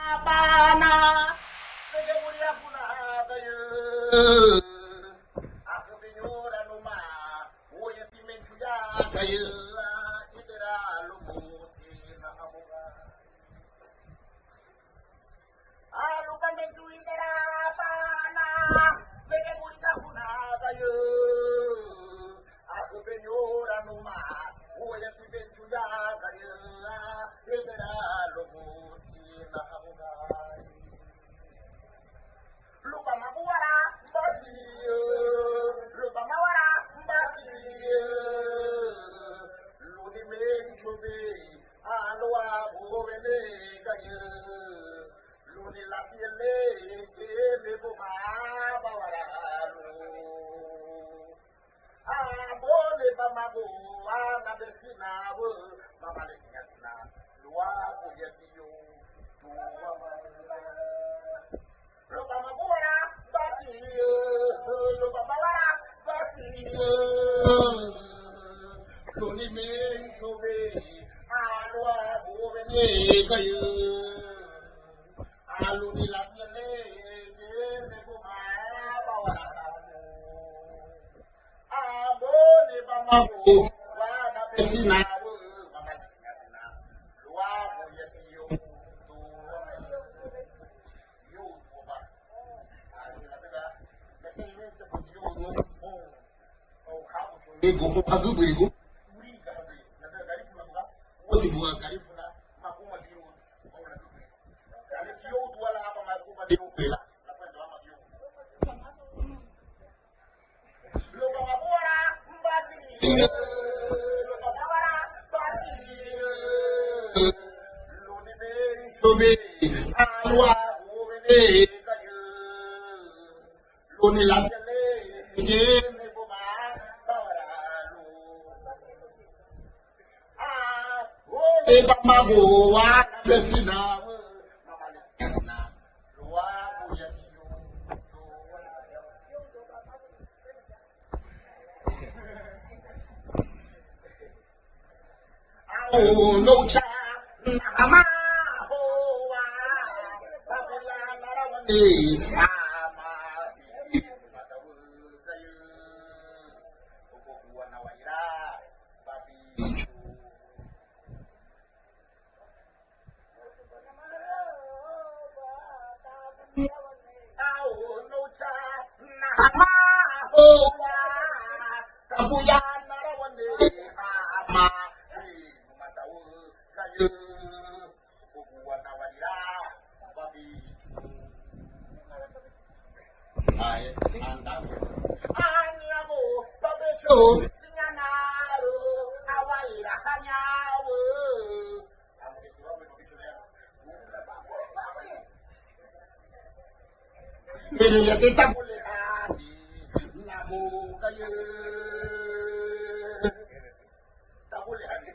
Bana, nege muria funa gaye. Aku binyora numa, oye timentuya gaye. Idera lumuti na hamuga. Alukan mentu idera bana, nege muria funa gaye. Aku binyora numa, oye timentuya gaye. Idera lumuti na hamuga. Lupa maguara mbati, lupa mawara mbati, luni menchube, alwa bovene gaye, luni latiele, kebe boma bawara lu. Abole bamago, anabesina wo, mama lesina lua kuyetiyo, tuwa mama. Lupa maguara bati, lupa mawara bati, luni menchube, alwa bovene gaye, aluni latiele, kebe boma bawara lu. Abone bamago, anabesina wo, mama lesina lua kuyetiyo, tuwa ego agubirigo uri gahabe na Garifuna buga oti buga Garifuna makuma diyo ona dubirigo kale kiyo tuwala hapa makuma diyo pela na kwenda ama diyo loba mabora mbati loba mabara mbati loni beri chobe alwa ovene kayo loni latele ngene boma bawaralu eba magowa besina mama lesina loa boyakiyo oh no cha ama hoa tabuya narawani ama matawu kayo ubuwa na waira babi oh no cha ama hoa tabuya narawani ama matawu kayo ubuwa na waira babi ay andam anyago babecho sinyanaro awaira hanyawo ele ya teta bolehani nabo kaye tabulehani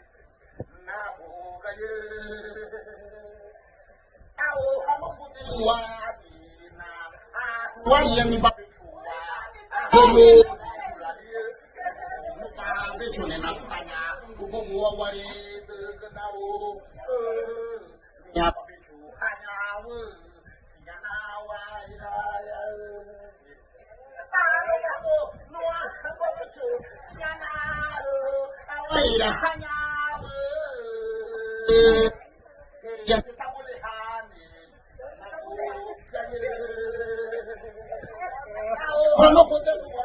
nabo kaye awo hamofuti wadi na wali ya mibabechuwa kono becho ne nakufanya ubovu wa wale degenao ya babechu hanyawo singana wa iraya awo no babechu singana wa ira hanyawo ya titabule hani kono kodewa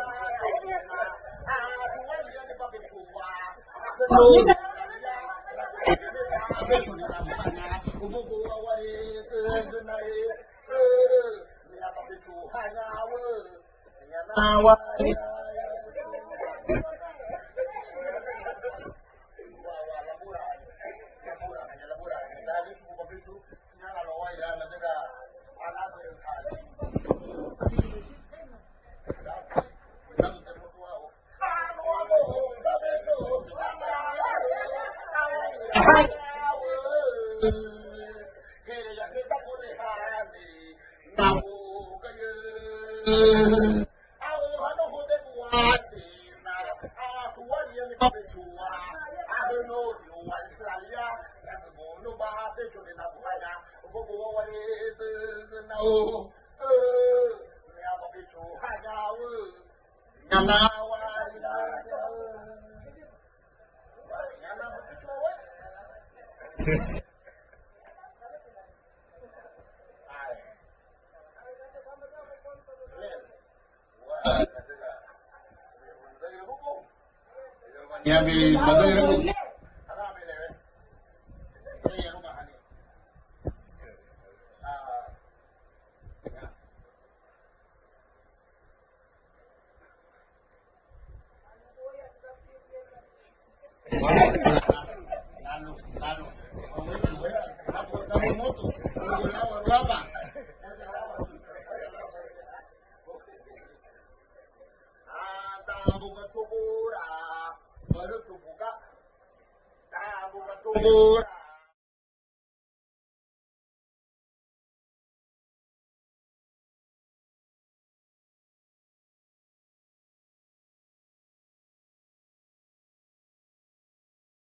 Yabi madai Tubura